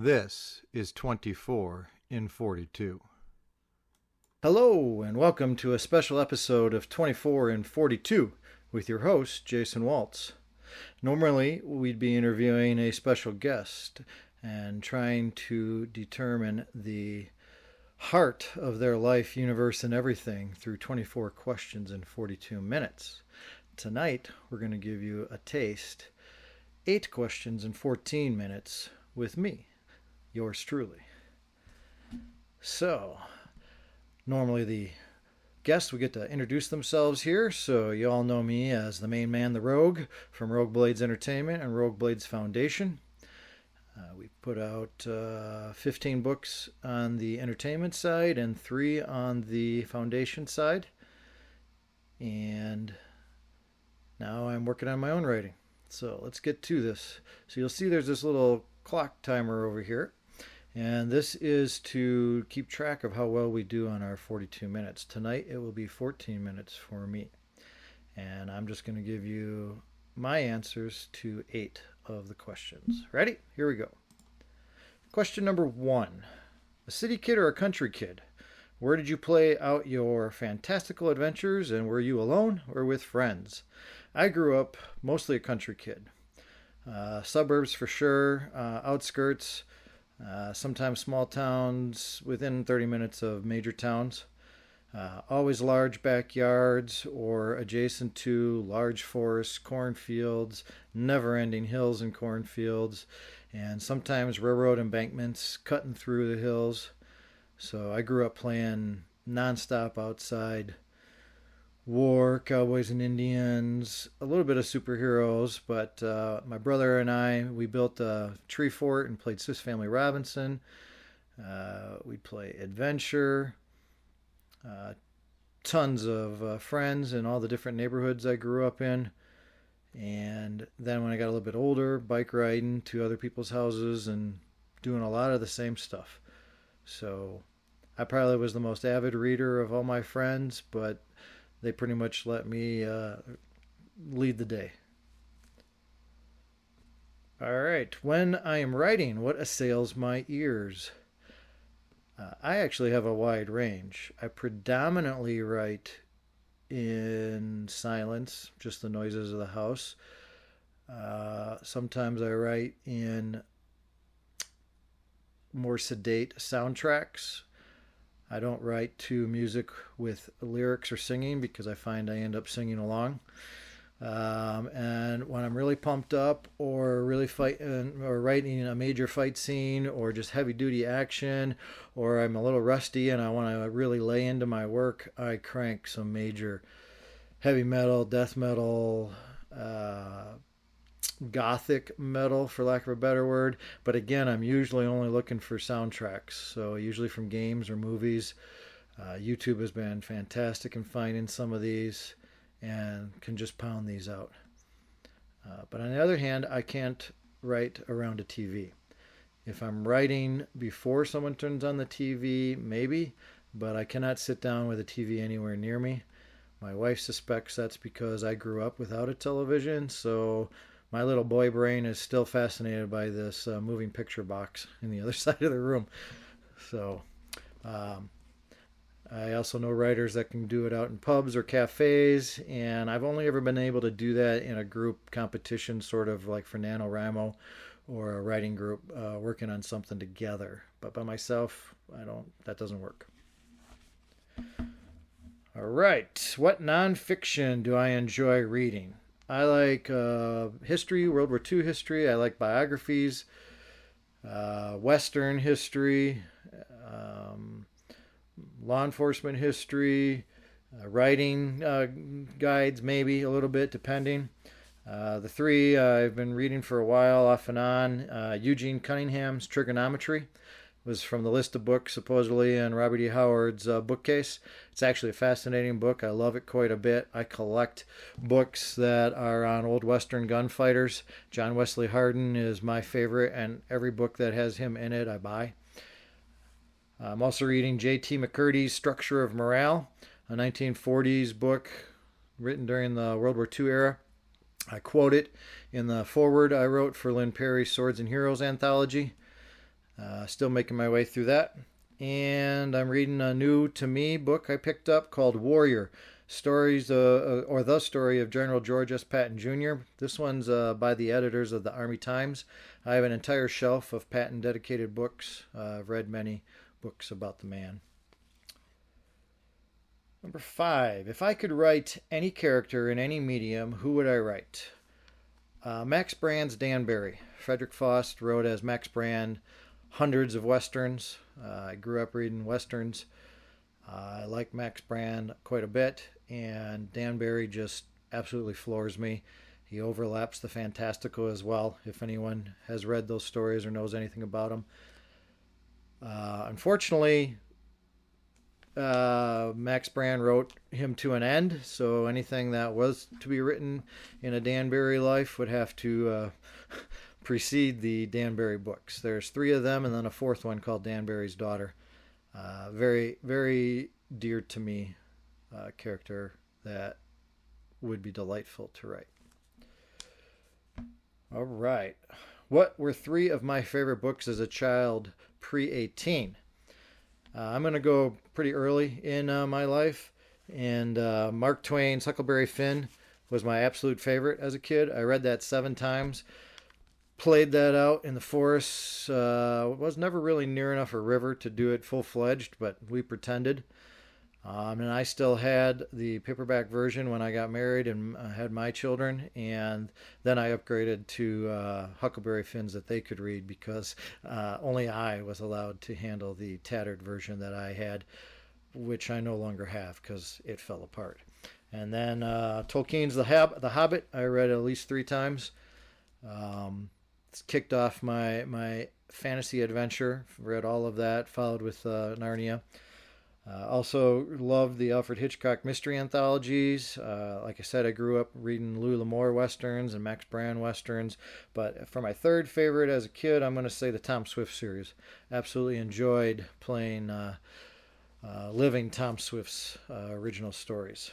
This is 24 in 42. Hello, and welcome to a special episode of 24 in 42 with your host, Jason Waltz. Normally, we'd be interviewing a special guest and trying to determine the heart of their life, universe, and everything through 24 questions in 42 minutes. Tonight, we're going to give you a taste, 8 questions in 14 minutes with me, yours truly. So, normally the guests would get to introduce themselves here, so you all know me as the main man, the Rogue, from Rogue Blades Entertainment and Rogue Blades Foundation. We put out 15 books on the entertainment side and 3 on the foundation side. And now I'm working on my own writing. So let's get to this. So you'll see there's this little clock timer over here. And this is to keep track of how well we do on our 42 minutes. Tonight it will be 14 minutes for me. And I'm just going to give you my answers to 8 of the questions. Ready? Here we go. Question number 1. A city kid or a country kid? Where did you play out your fantastical adventures, and were you alone or with friends? I grew up mostly a country kid. Suburbs for sure, outskirts, sometimes small towns within 30 minutes of major towns. Always large backyards or adjacent to large forests, cornfields, never-ending hills and cornfields, and sometimes railroad embankments cutting through the hills. So I grew up playing nonstop outside. War, cowboys and Indians, a little bit of superheroes, but my brother and I, we built a tree fort and played Swiss Family Robinson. We'd play adventure. Tons of friends in all the different neighborhoods I grew up in. And then when I got a little bit older, bike riding to other people's houses and doing a lot of the same stuff. So I probably was the most avid reader of all my friends, but they pretty much let me lead the day. All right. When I am writing, what assails my ears? I actually have a wide range. I predominantly write in silence, just the noises of the house. Sometimes I write in more sedate soundtracks. I don't write to music with lyrics or singing because I find I end up singing along. And when I'm really pumped up or really fighting or writing a major fight scene or just heavy duty action, or I'm a little rusty and I want to really lay into my work, I crank some major heavy metal, death metal, gothic metal, for lack of a better word. But again, I'm usually only looking for soundtracks, so usually from games or movies. YouTube has been fantastic in finding some of these and can just pound these out. But on the other hand, I can't write around a TV. If I'm writing before someone turns on the TV, maybe, but I cannot sit down with a TV anywhere near me. My wife suspects that's because I grew up without a television, so my little boy brain is still fascinated by this moving picture box in the other side of the room. So I also know writers that can do it out in pubs or cafes, and I've only ever been able to do that in a group competition, sort of like for NaNoWriMo or a writing group working on something together. But by myself, that doesn't work. All right, what nonfiction do I enjoy reading? I like history, World War II history. I like biographies, Western history, law enforcement history, writing guides, maybe a little bit, depending. The 3 I've been reading for a while, off and on. Eugene Cunningham's Trigonometry was from the list of books supposedly in Robert E. Howard's bookcase. It's actually a fascinating book. I love it quite a bit. I collect books that are on old Western gunfighters. John Wesley Hardin is my favorite, and every book that has him in it I buy. I'm also reading J.T. McCurdy's Structure of Morale, a 1940s book written during the World War II era. I quote it in the foreword I wrote for Lynn Perry's Swords and Heroes anthology. Still making my way through that. And I'm reading a new, to me, book I picked up called Warrior, Stories or The Story of General George S. Patton Jr. This one's by the editors of the Army Times. I have an entire shelf of Patton dedicated books. I've read many books about the man. Number 5. If I could write any character in any medium, who would I write? Max Brand's Dan Barry. Frederick Faust wrote as Max Brand hundreds of westerns. I grew up reading westerns. I like Max Brand quite a bit, and Dan Barry just absolutely floors me. He overlaps the fantastical as well, if anyone has read those stories or knows anything about them. Unfortunately, Max Brand wrote him to an end, so anything that was to be written in a Dan Barry life would have to precede the Dan Barry books. There's 3 of them, and then a 4th one called Dan Barry's Daughter. Very, very dear to me character that would be delightful to write. All right. What were 3 of my favorite books as a child pre-18? I'm going to go pretty early in my life, and Mark Twain's Huckleberry Finn was my absolute favorite as a kid. I read that 7 times, played that out in the forest. Was never really near enough a river to do it full-fledged, but we pretended. And I still had the paperback version when I got married and had my children, and then I upgraded to Huckleberry Finns that they could read, because only I was allowed to handle the tattered version that I had, which I no longer have because it fell apart. And then Tolkien's The Hobbit I read at least 3 times. It's kicked off my fantasy adventure. Read all of that, followed with Narnia. Also loved the Alfred Hitchcock mystery anthologies. Like I said, I grew up reading Lou L'Amour westerns and Max Brand westerns. But for my 3rd favorite as a kid, I'm going to say the Tom Swift series. Absolutely enjoyed playing living Tom Swift's original stories.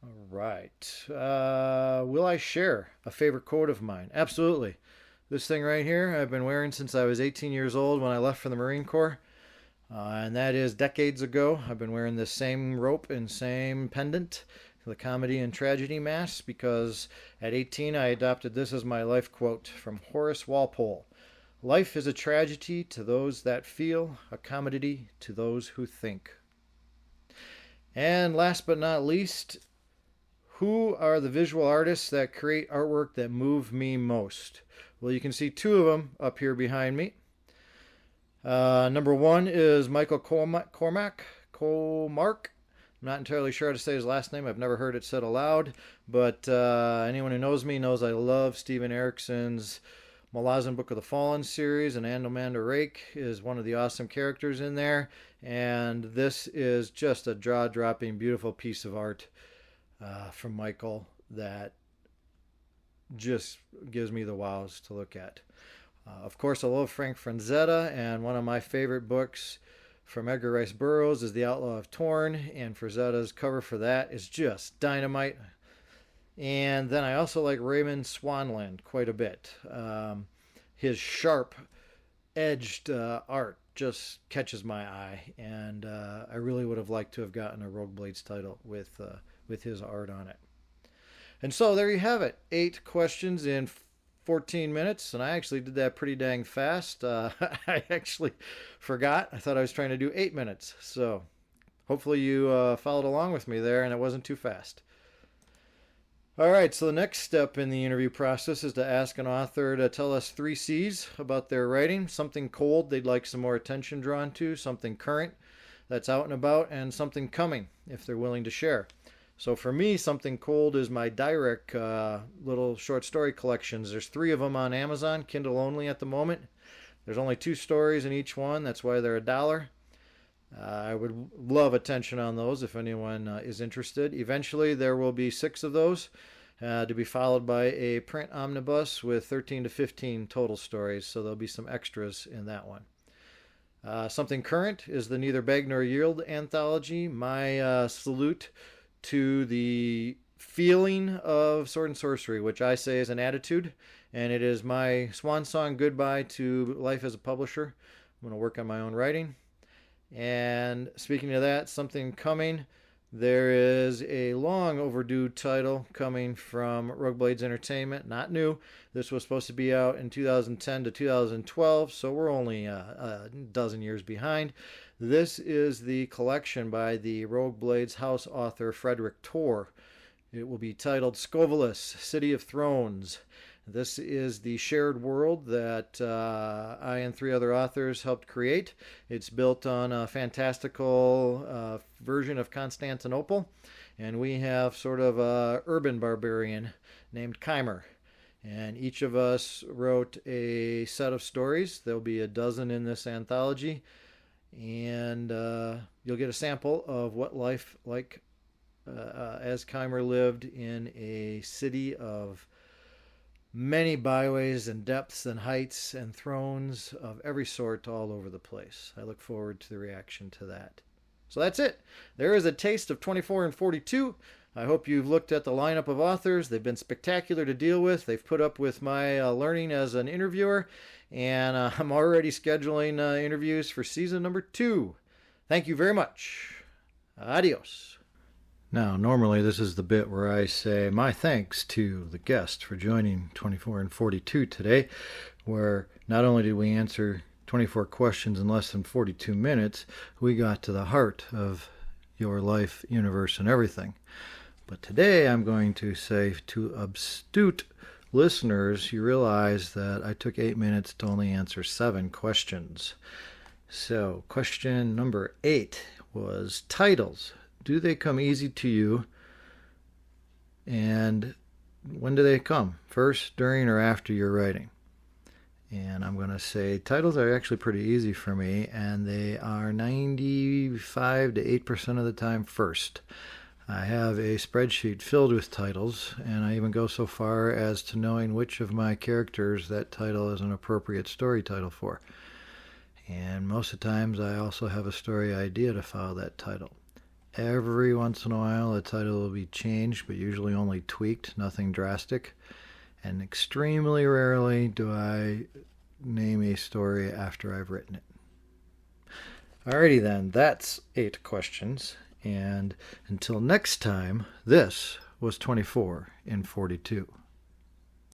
All right. Will I share a favorite quote of mine? Absolutely. This thing right here I've been wearing since I was 18 years old when I left for the Marine Corps. And that is decades ago. I've been wearing this same rope and same pendant, the comedy and tragedy mask, because at 18 I adopted this as my life quote from Horace Walpole. Life is a tragedy to those that feel, a comedy to those who think. And last but not least, who are the visual artists that create artwork that move me most? Well, you can see 2 of them up here behind me. Number 1 is Michael Cormack. I'm not entirely sure how to say his last name. I've never heard it said aloud, but anyone who knows me knows I love Steven Erikson's Malazan Book of the Fallen series, and Andromeda Rake is one of the awesome characters in there, and this is just a jaw-dropping, beautiful piece of art from Michael that just gives me the wows to look at. Of course, I love Frank Frazetta, and one of my favorite books from Edgar Rice Burroughs is The Outlaw of Torn, and Frazetta's cover for that is just dynamite. And then I also like Raymond Swanland quite a bit. His sharp-edged art just catches my eye, and I really would have liked to have gotten a Rogue Blades title with his art on it. And so there you have it. 8 questions in 14 minutes, and I actually did that pretty dang fast. I actually forgot. I thought I was trying to do 8 minutes. So hopefully you followed along with me there and it wasn't too fast. All right, so the next step in the interview process is to ask an author to tell us 3 C's about their writing. Something cold they'd like some more attention drawn to, something current that's out and about, and something coming if they're willing to share. So for me, something cold is my Direct little short story collections. There's 3 of them on Amazon, Kindle only at the moment. There's only 2 stories in each one. That's why they're $1. I would love attention on those if anyone is interested. Eventually, there will be 6 of those to be followed by a print omnibus with 13 to 15 total stories. So there'll be some extras in that one. Something current is the Neither Beg Nor Yield anthology. My salute to the feeling of Sword and Sorcery, which I say is an attitude, and it is my swan song goodbye to life as a publisher. I'm going to work on my own writing. And speaking of that, something coming. There is a long overdue title coming from Rogue Blades Entertainment. Not new. This was supposed to be out in 2010 to 2012, so we're only a dozen years behind. This is the collection by the Rogue Blades house author Frederick Torr. It will be titled Scovilus, City of Thrones. This is the shared world that I and three other authors helped create. It's built on a fantastical version of Constantinople, and we have sort of an urban barbarian named Khymer. And each of us wrote a set of stories. There'll be a dozen in this anthology, and you'll get a sample of what life like as Khymer lived in a city of many byways and depths and heights and thrones of every sort all over the place. I look forward to the reaction to that. So that's it. There is a taste of 24 and 42. I hope you've looked at the lineup of authors. They've been spectacular to deal with. They've put up with my learning as an interviewer, and I'm already scheduling interviews for season number 2. Thank you very much. Adios. Now, normally this is the bit where I say my thanks to the guest for joining 24 and 42 today, where not only did we answer 24 questions in less than 42 minutes, we got to the heart of your life, universe, and everything. But today I'm going to say to astute listeners, you realize that I took 8 minutes to only answer 7 questions. So, question number 8 was titles. Do they come easy to you? And when do they come? First, during, or after you're writing? And I'm going to say titles are actually pretty easy for me, and they are 95 to 8% of the time first. I have a spreadsheet filled with titles, and I even go so far as to knowing which of my characters that title is an appropriate story title for. And most of the times I also have a story idea to follow that title. Every once in a while, the title will be changed, but usually only tweaked, nothing drastic. And extremely rarely do I name a story after I've written it. Alrighty then, that's 8 questions. And until next time, this was 24 in 42.